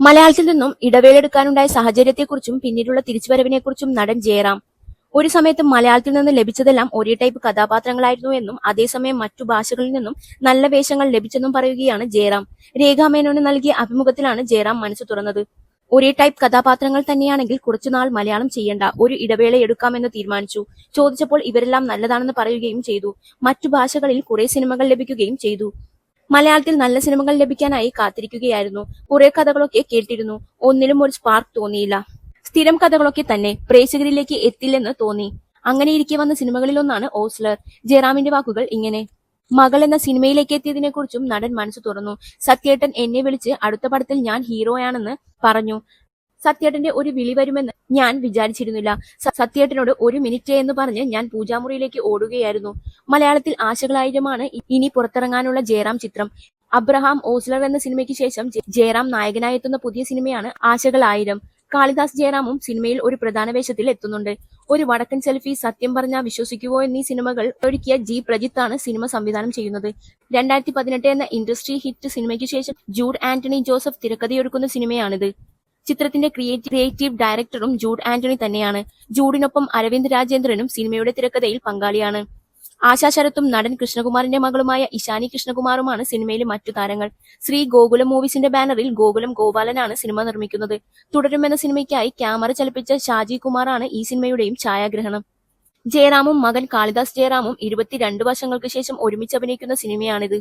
മലയാളത്തിൽ നിന്നും ഇടവേളെടുക്കാനുണ്ടായ സാഹചര്യത്തെക്കുറിച്ചും പിന്നീടുള്ള തിരിച്ചുവരവിനെക്കുറിച്ചും നടൻ ജയറാം. ഒരു സമയത്ത് മലയാളത്തിൽ നിന്ന് ലഭിച്ചതെല്ലാം ഒരേ ടൈപ്പ് കഥാപാത്രങ്ങളായിരുന്നു എന്നും അതേസമയം മറ്റു ഭാഷകളിൽ നിന്നും നല്ല വേഷങ്ങൾ ലഭിച്ചെന്നും പറയുകയാണ് ജയറാം. രേഖാമേനോന് നൽകിയ അഭിമുഖത്തിലാണ് ജയറാം മനസ്സ് തുറന്നത്. ഒരേ ടൈപ്പ് കഥാപാത്രങ്ങൾ തന്നെയാണെങ്കിൽ കുറച്ചുനാൾ മലയാളം ചെയ്യണ്ട, ഒരു ഇടവേള എടുക്കാമെന്ന് തീരുമാനിച്ചു. ചോദിച്ചപ്പോൾ ഇവരെല്ലാം നല്ലതാണെന്ന് പറയുകയും ചെയ്തു. മറ്റു ഭാഷകളിൽ കുറെ സിനിമകൾ ലഭിക്കുകയും ചെയ്തു. മലയാളത്തിൽ നല്ല സിനിമകൾ ലഭിക്കാനായി കാത്തിരിക്കുകയായിരുന്നു. കുറെ കഥകളൊക്കെ കേട്ടിരുന്നു. ഒന്നിലും ഒരു സ്പാർക്ക് തോന്നിയില്ല. സ്ഥിരം കഥകളൊക്കെ തന്നെ, പ്രേക്ഷകരിലേക്ക് എത്തില്ലെന്ന് തോന്നി. അങ്ങനെയിരിക്കെ വന്ന സിനിമകളിലൊന്നാണ് ഓസ്ലർ. ജയറാമിന്റെ വാക്കുകൾ ഇങ്ങനെ: മകൾ എന്ന സിനിമയിലേക്ക് എത്തിയതിനെക്കുറിച്ചും നടൻ മനസ്സ് തുറന്നു. സത്യേട്ടൻ എന്നെ വിളിച്ച് അടുത്ത പടത്തിൽ ഞാൻ ഹീറോയാണെന്ന് പറഞ്ഞു. സത്യേട്ടന്റെ ഒരു വിളി വരുമെന്ന് ഞാൻ വിചാരിച്ചിരുന്നില്ല. സത്യേട്ടനോട് 1 മിനിറ്റ് എന്ന് പറഞ്ഞ് ഞാൻ പൂജാമുറിയിലേക്ക് ഓടുകയായിരുന്നു. മലയാളത്തിൽ ആശകളായിരമാണ് ഇനി പുറത്തിറങ്ങാനുള്ള ജയറാം ചിത്രം. അബ്രഹാം ഓസ്ലർ എന്ന സിനിമയ്ക്ക് ശേഷം ജയറാം നായകനായെത്തുന്ന പുതിയ സിനിമയാണ് ആശകൾ 1000. കാളിദാസ് ജയറാമും സിനിമയിൽ ഒരു പ്രധാന വേഷത്തിൽ എത്തുന്നുണ്ട്. ഒരു വടക്കൻ സെൽഫി, സത്യം പറഞ്ഞാൽ വിശ്വസിക്കുവോ എന്നീ സിനിമകൾ ഒരുക്കിയ ജി പ്രജിത്താണ് സിനിമ സംവിധാനം ചെയ്യുന്നത്. 2018 എന്ന ഇൻഡസ്ട്രി ഹിറ്റ് സിനിമയ്ക്ക് ശേഷം ജൂഡ് ആന്റണി ജോസഫ് തിരക്കഥയൊരുക്കുന്ന സിനിമയാണിത്. ചിത്രത്തിന്റെ ക്രിയേറ്റീവ് ഡയറക്ടറും ജൂഡ് ആന്റണി തന്നെയാണ്. ജൂഡിനൊപ്പം അരവിന്ദ് രാജേന്ദ്രനും സിനിമയുടെ തിരക്കഥയിൽ പങ്കാളിയാണ്. ആശാ ശരത്തും നടൻ കൃഷ്ണകുമാറിന്റെ മകളുമായ ഇഷാനി കൃഷ്ണകുമാറുമാണ് സിനിമയിലെ മറ്റു താരങ്ങൾ. ശ്രീ ഗോകുലം മൂവീസിന്റെ ബാനറിൽ ഗോകുലം ഗോപാലനാണ് സിനിമ നിർമ്മിക്കുന്നത്. തുടരുമെന്ന സിനിമയ്ക്കായി ക്യാമറ ചലിപ്പിച്ച ഷാജി കുമാറാണ് ഈ സിനിമയുടെയും ഛായാഗ്രഹണം. ജയറാമും മകൻ കാളിദാസ് ജയറാമും 22 വർഷങ്ങൾക്ക് ശേഷം ഒരുമിച്ച് അഭിനയിക്കുന്ന സിനിമയാണിത്.